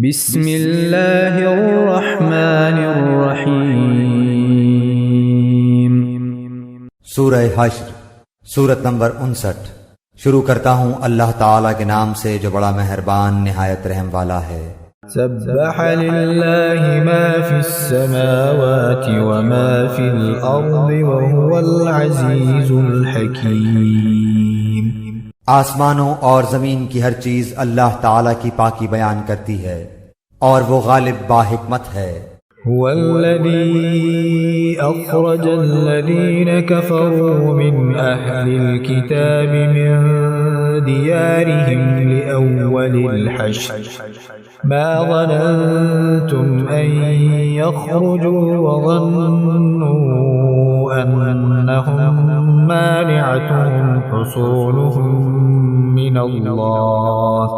بسم اللہ الرحمن الرحیم۔ سورہ حشر، سورت نمبر 59۔ شروع کرتا ہوں اللہ تعالیٰ کے نام سے جو بڑا مہربان نہایت رحم والا ہے۔ سبح للہ ما فی السماوات وما فی الارض وهو العزیز الحکیم۔ آسمانوں اور زمین کی ہر چیز اللہ تعالیٰ کی پاکی بیان کرتی ہے اور وہ غالب باحکمت ہے۔ هو الذي أخرج الذين كفروا من أهل الكتاب من ديارهم لأول الحشر ما ظننتم أن يخرجوا وظنوا أنهم مانعتهم حصولهم من الله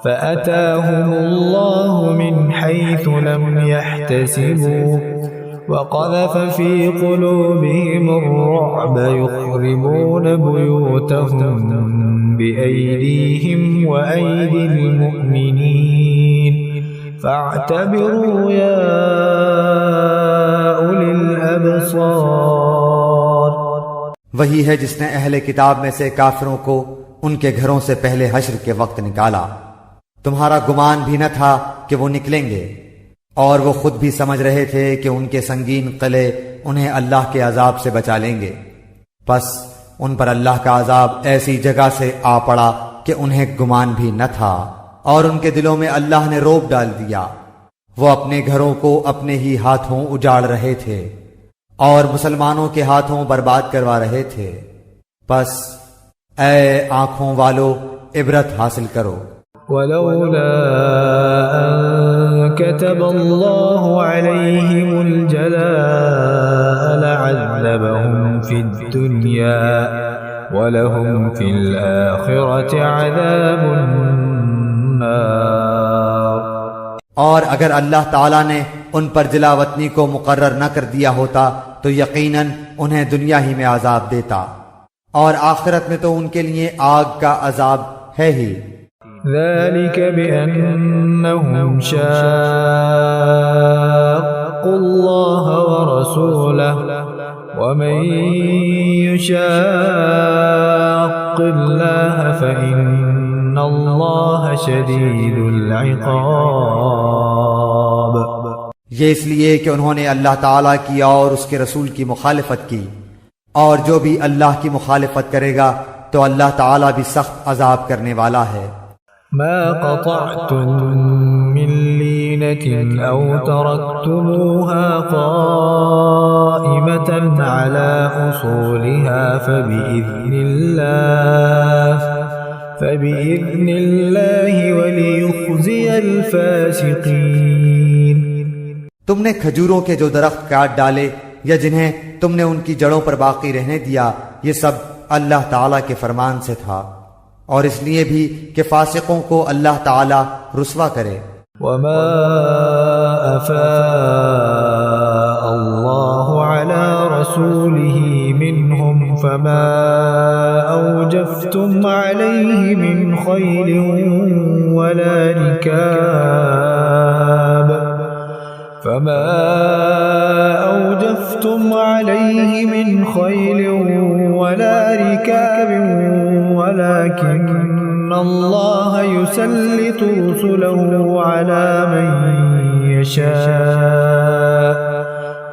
فأتاهم الله من حيث لم يحتسبوا وقذف في قلوبهم الرعب يخربون بيوتهم بأيديهم وأيدي المؤمنين فاعتبروا يا أولي الأبصار۔ وہی ہے جس نے اہل کتاب میں سے کافروں کو ان کے گھروں سے پہلے حشر کے وقت نکالا۔ تمہارا گمان بھی نہ تھا کہ وہ نکلیں گے، اور وہ خود بھی سمجھ رہے تھے کہ ان کے سنگین قلعے انہیں اللہ کے عذاب سے بچا لیں گے، پس ان پر اللہ کا عذاب ایسی جگہ سے آ پڑا کہ انہیں گمان بھی نہ تھا، اور ان کے دلوں میں اللہ نے رعب ڈال دیا۔ وہ اپنے گھروں کو اپنے ہی ہاتھوں اجاڑ رہے تھے اور مسلمانوں کے ہاتھوں برباد کروا رہے تھے، پس اے آنکھوں والو عبرت حاصل کرو۔ ولولا أن كتب الله عليهم الجلاء لعذبهم في الدنيا ولهم في الآخرة عذاب النار۔ اور اگر اللہ تعالیٰ نے ان پر جلا وطنی کو مقرر نہ کر دیا ہوتا تو یقیناً انہیں دنیا ہی میں عذاب دیتا، اور آخرت میں تو ان کے لیے آگ کا عذاب ہے ہی۔ ذلك بأنهم شاقوا الله ورسوله ومن يشاق الله فإن الله شديد العقاب۔ یہ اس لیے کہ انہوں نے اللہ تعالیٰ کی اور اس کے رسول کی مخالفت کی، اور جو بھی اللہ کی مخالفت کرے گا تو اللہ تعالیٰ بھی سخت عذاب کرنے والا ہے۔ ما قطعتم من لينة أو تركتموها قائمة على أصولها فبإذن الله وليخزي الفاسقين۔ تم نے کھجوروں کے جو درخت کاٹ ڈالے یا جنہیں تم نے ان کی جڑوں پر باقی رہنے دیا، یہ سب اللہ تعالیٰ کے فرمان سے تھا، اور اس لیے بھی کہ فاسقوں کو اللہ تعالیٰ رسوا کرے۔ وما أفاء الله على رسوله منهم فما أوجفتم عليه من خيل ولا ركاب ولكن الله يسلط رسله على من يشاء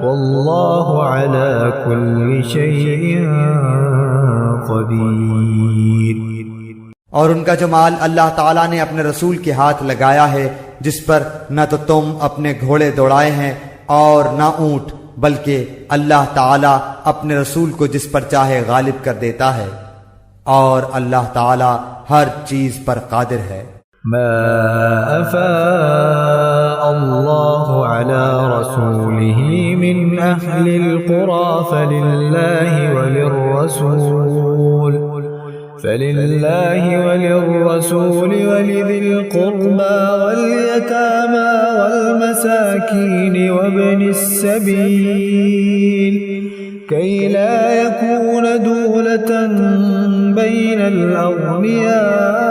والله على كل شيء قدير۔ اور ان کا جو مال اللہ تعالیٰ نے اپنے رسول کے ہاتھ لگایا ہے، جس پر نہ تو تم اپنے گھوڑے دوڑائے ہیں اور نہ اونٹ، بلکہ اللہ تعالیٰ اپنے رسول کو جس پر چاہے غالب کر دیتا ہے، اور اللہ تعالیٰ ہر چیز پر قادر ہے۔ ما أفاء الله على رسوله من أهل القرى فلله وللرسول ولذي القربى واليتامى والمساكين وابن السبيل كي لا يكون دولة بين الأغنياء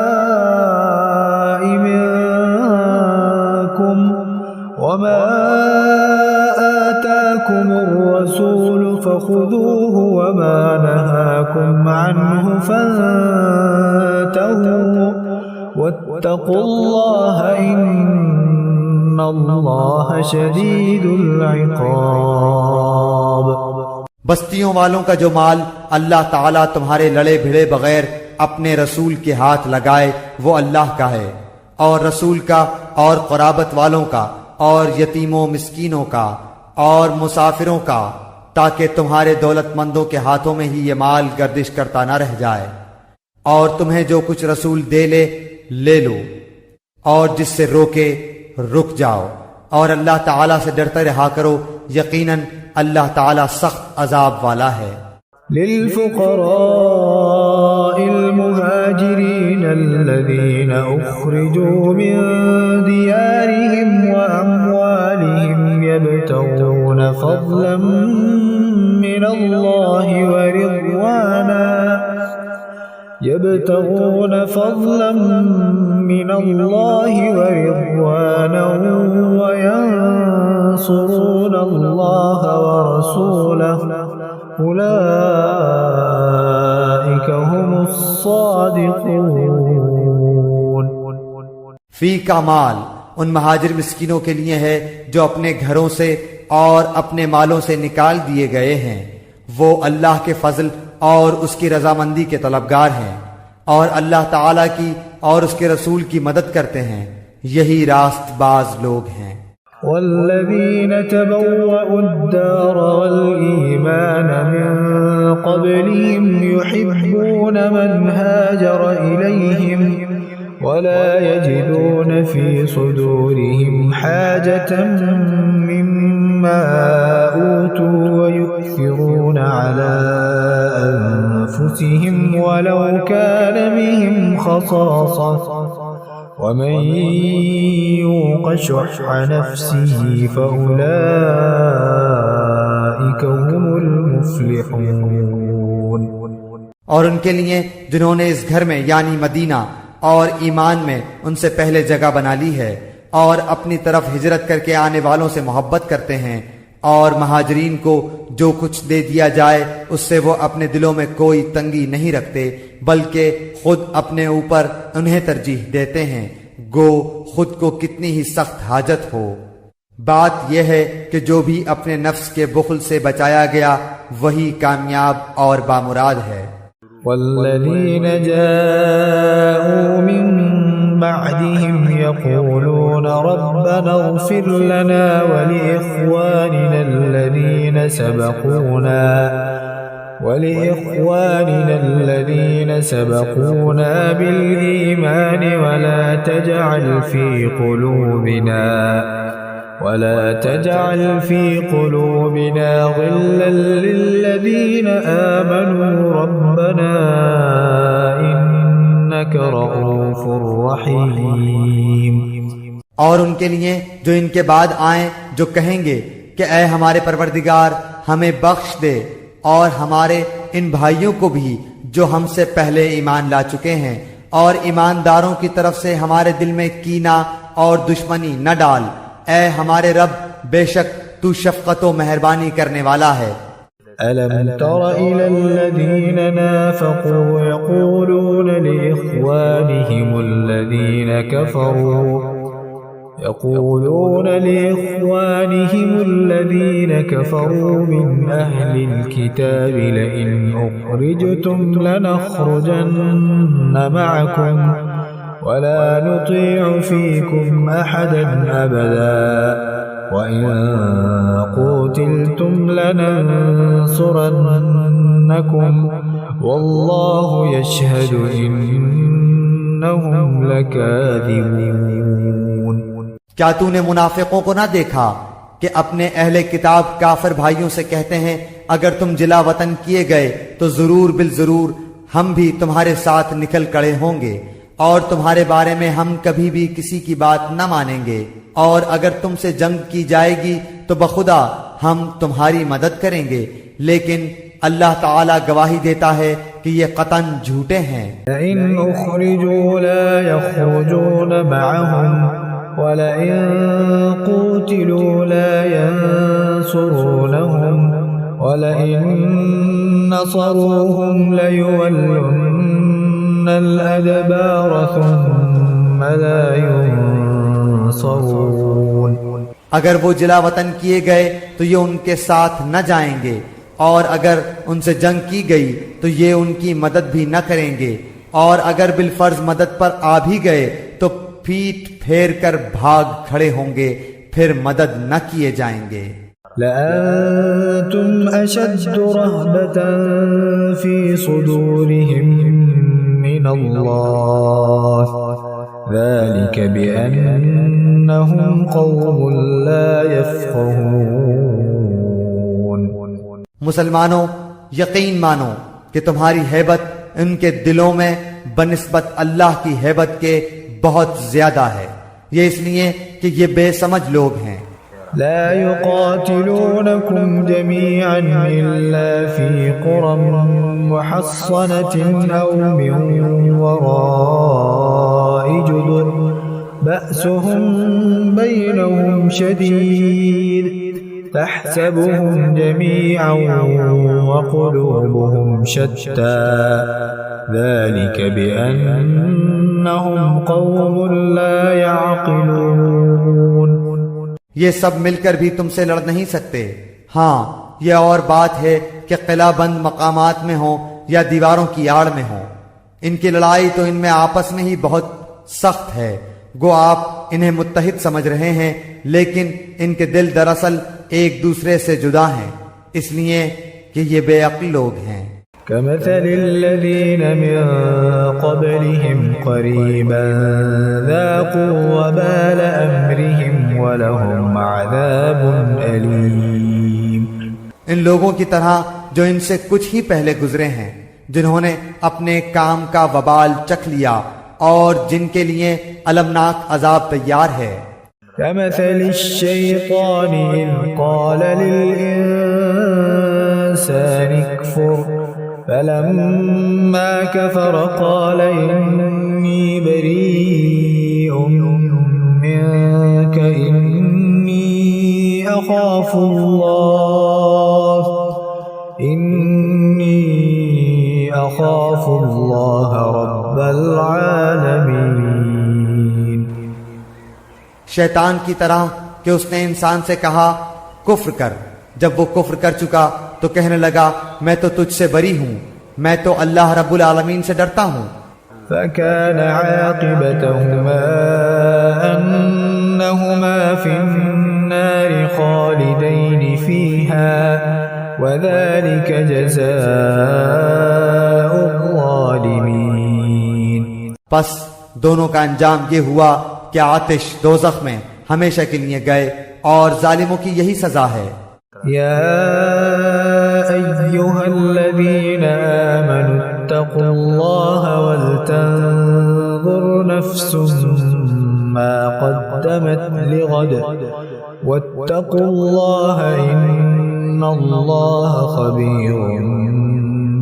وما آتاكم الرسول فخذوه وما نهاكم عنه فانتهوا واتقوا الله إن الله شديد العقاب۔ بستیوں والوں کا جو مال اللہ تعالیٰ تمہارے لڑے بھیڑے بغیر اپنے رسول کے ہاتھ لگائے وہ اللہ کا ہے، اور رسول کا، اور قرابت والوں کا، اور یتیموں مسکینوں کا، اور مسافروں کا، تاکہ تمہارے دولت مندوں کے ہاتھوں میں ہی یہ مال گردش کرتا نہ رہ جائے، اور تمہیں جو کچھ رسول دے لے لو، اور جس سے روکے رک جاؤ، اور اللہ تعالیٰ سے ڈرتے رہا کرو، یقیناً اللہ تعالیٰ سخت عذاب والا ہے۔ للفقراء المهاجرين الذين أخرجوا من ديارهم وأموالهم يبتغون فضلا من الله ورضوانا وينصرون الله ورسوله أولئك هم الصادقون۔ فی کا مال ان مہاجر مسکینوں کے لیے ہے جو اپنے گھروں سے اور اپنے مالوں سے نکال دیے گئے ہیں، وہ اللہ کے فضل اور اس کی رضامندی کے طلبگار ہیں، اور اللہ تعالیٰ کی اور اس کے رسول کی مدد کرتے ہیں، یہی راست باز لوگ ہیں۔ والذين تبوأوا الدار والإيمان من قبلهم يحبون من هاجر إليهم ولا يجدون في صدورهم حاجة مما أوتوا ويؤثرون على أنفسهم ولو كان بهم خصاصة ومن يوق شح نفسه فأولئك هم المفلحون۔ اور ان کے لیے جنہوں نے اس گھر میں یعنی مدینہ اور ایمان میں ان سے پہلے جگہ بنا لی ہے، اور اپنی طرف ہجرت کر کے آنے والوں سے محبت کرتے ہیں، اور مہاجرین کو جو کچھ دے دیا جائے اس سے وہ اپنے دلوں میں کوئی تنگی نہیں رکھتے، بلکہ خود اپنے اوپر انہیں ترجیح دیتے ہیں، گو خود کو کتنی ہی سخت حاجت ہو۔ بات یہ ہے کہ جو بھی اپنے نفس کے بخل سے بچایا گیا وہی کامیاب اور بامراد ہے۔ والذین جاءوا من بعدهم يقولون ربنا اغفر لنا ولإخواننا الذين سبقونا بالإيمان ولا تجعل في قلوبنا غلا للذين آمنوا ربنا إنك رؤوف رحيم۔ اور ان کے لیے جو ان کے بعد آئیں جو کہیں گے کہ اے ہمارے پروردگار ہمیں بخش دے، اور ہمارے ان بھائیوں کو بھی جو ہم سے پہلے ایمان لا چکے ہیں، اور ایمانداروں کی طرف سے ہمارے دل میں کینہ اور دشمنی نہ ڈال، اے ہمارے رب بے شک تو شفقت و مہربانی کرنے والا ہے۔ ألم تر إلى الذين نافقوا يقولون لإخوانهم الذين كفروا من أهل الكتاب لئن أخرجتم لنخرجن معكم ولا نطيع فيكم أحدا أبدا وإن قوتلتم لننصرنكم والله يشهد إنهم لكاذبون۔ کیا تو نے منافقوں کو نہ دیکھا کہ اپنے اہل کتاب کافر بھائیوں سے کہتے ہیں اگر تم جلا وطن کیے گئے تو ضرور بالضرور ہم بھی تمہارے ساتھ نکل کڑے ہوں گے، اور تمہارے بارے میں ہم کبھی بھی کسی کی بات نہ مانیں گے، اور اگر تم سے جنگ کی جائے گی تو بخدا ہم تمہاری مدد کریں گے، لیکن اللہ تعالیٰ گواہی دیتا ہے کہ یہ قطعاً جھوٹے ہیں۔ لئن أخرجوا لا يخرجون معهم ولئن قوتلوا لا ينصرونهم ولئن نصروهم ليولن الأدبار ثم لا ينصرون۔ اگر وہ جلا وطن کیے گئے تو یہ ان کے ساتھ نہ جائیں گے، اور اگر ان سے جنگ کی گئی تو یہ ان کی مدد بھی نہ کریں گے، اور اگر بالفرض مدد پر آ بھی گئے تو پیٹ پھیر کر بھاگ کھڑے ہوں گے، پھر مدد نہ کیے جائیں گے۔ لأنتم أشد رهبة في صدورهم من الله ذلك بأنهم قوم لا يفقهون۔ مسلمانوں یقین مانو کہ تمہاری ہیبت ان کے دلوں میں بنسبت اللہ کی ہیبت کے بہت زیادہ ہے، یہ اس لیے کہ یہ بے سمجھ لوگ ہیں۔ لا يقاتلونكم جميعا إلا في قرى محصنة أو من وراء جدر بأسهم بينهم شديد تحسبهم جميعا وقلوبهم شتى ذلك بأنهم قوم لا يعقلون۔ یہ سب مل کر بھی تم سے لڑ نہیں سکتے، ہاں یہ اور بات ہے کہ قلعہ بند مقامات میں ہوں یا دیواروں کی آڑ میں ہوں، ان کی لڑائی تو ان میں آپس میں ہی بہت سخت ہے، گو آپ انہیں متحد سمجھ رہے ہیں لیکن ان کے دل دراصل ایک دوسرے سے جدا ہیں، اس لیے کہ یہ بے عقل لوگ ہیں۔ كمثل الذين من قبلهم قريبا ذاقوا وبال أمرهم ولهم عذاب أليم۔ ان لوگوں کی طرح جو ان سے کچھ ہی پہلے گزرے ہیں، جنہوں نے اپنے کام کا وبال چکھ لیا اور جن کے لیے المناک عذاب تیار ہے۔ كمثل الشيطان إذ قال للإنسان اكفر فلما كفر قال إني بريء منك إني أخاف الله رب العالمين۔ شیطان کی طرح کہ اس نے انسان سے کہا کفر کر، جب وہ کفر کر چکا تو کہنے لگا میں تو تجھ سے بری ہوں، میں تو اللہ رب العالمین سے ڈرتا ہوں۔ فكان عاقبتهما أنهما في النار خالدين فيها وذلك جزاء الظالمين۔ پس دونوں کا انجام یہ ہوا کہ آتش دوزخ میں ہمیشہ کے لیے گئے، اور ظالموں کی یہی سزا ہے۔ يا أيها الذين آمنوا اتقوا الله ولتنظر نفس ما قدمت لغد واتقوا الله إن الله خبير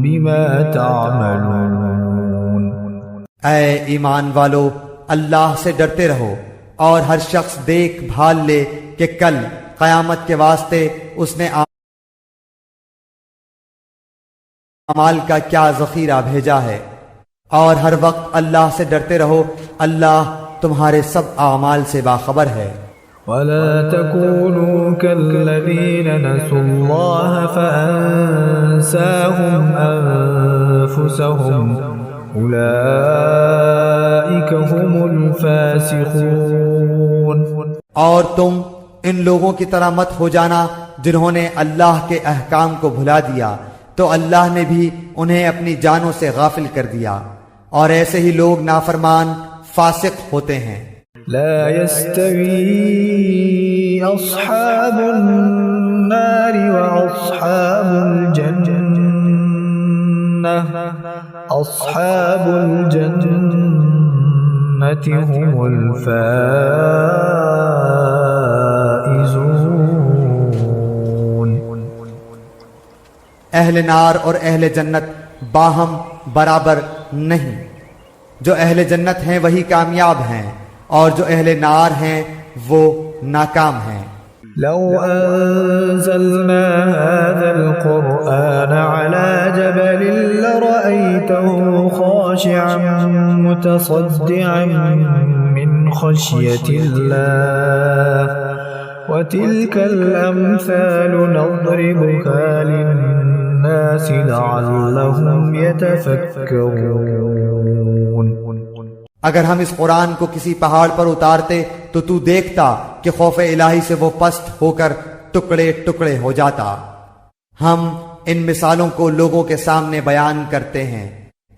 بما تعملون۔ اے ایمان والو، اللہ سے ڈرتے رہو اور ہر شخص دیکھ بھال لے کہ کل قیامت کے واسطے اس نے اعمال کا کیا ذخیرہ بھیجا ہے، اور ہر وقت اللہ سے ڈرتے رہو، اللہ تمہارے سب اعمال سے باخبر ہے۔ ولا تكونوا كالذين نسوا الله فأنساهم أنفسهم أولئك هم الفاسقون۔ اور تم ان لوگوں کی طرح مت ہو جانا جنہوں نے اللہ کے احکام کو بھلا دیا تو اللہ نے بھی انہیں اپنی جانوں سے غافل کر دیا، اور ایسے ہی لوگ نافرمان فاسق ہوتے ہیں۔ لا يستوي أصحاب النار وأصحاب الجنة أصحاب الجنة هم الفائزون۔ اہل نار اور اہل جنت باہم برابر نہیں، جو اہل جنت ہیں وہی کامیاب ہیں، اور جو اہل نار ہیں وہ ناکام ہیں۔ لو أنزلنا هذا القرآن على جبل لرأيته خاشعا متصدعا من خشية الله وتلك الأمثال نضربها للناس لعلهم يتفكرون۔ اگر ہم اس قرآن کو کسی پہاڑ پر اتارتے تو تو دیکھتا کہ خوف الہی سے وہ پست ہو کر ٹکڑے ٹکڑے ہو جاتا۔ ہم ان مثالوں کو لوگوں کے سامنے بیان کرتے ہیں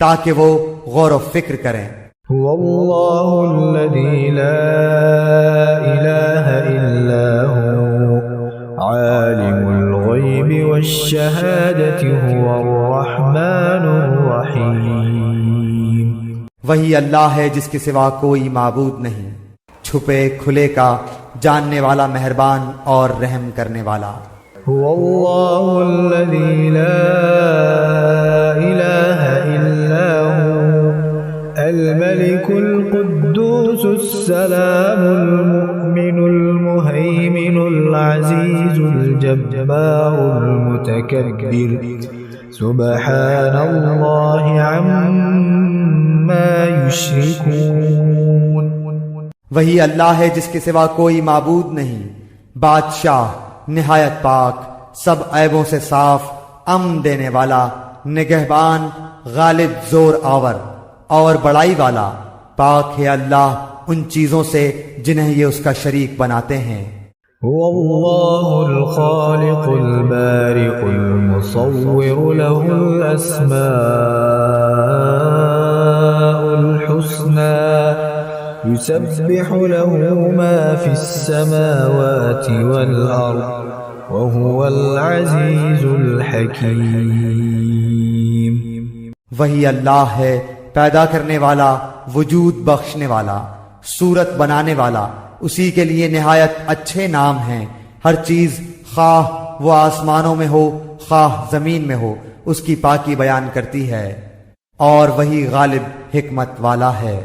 تاکہ وہ غور و فکر کریں۔ هو الله الذي لا إله إلا هو عالم الغيب والشهادة هو الرحمن الرحيم۔ وہی اللہ ہے جس کے سوا کوئی معبود نہیں، چھپے کھلے کا جاننے والا، مہربان اور رحم کرنے والا۔ هو الله الذي لا إله إلا هو الملك القدوس السلام المؤمن المهيمن العزيز الجبار المتكبر سبحان الله عما يشركون۔ وہی اللہ ہے جس کے سوا کوئی معبود نہیں، بادشاہ نہایت پاک، سب عیبوں سے صاف، امن دینے والا، نگہبان، غالب، زور آور اور بڑائی والا۔ پاک ہے اللہ ان چیزوں سے جنہیں یہ اس کا شریک بناتے ہیں۔ هو الله الخالق البارئ المصور له الأسماء الحسنى يسبح له ما في السماوات والأرض وهو العزيز الحكيم۔ وہی اللہ ہے پیدا کرنے والا، وجود بخشنے والا، صورت بنانے والا، اسی کے لیے نہایت اچھے نام ہیں۔ ہر چیز خواہ وہ آسمانوں میں ہو خواہ زمین میں ہو اس کی پاکی بیان کرتی ہے، اور وہی غالب حکمت والا ہے۔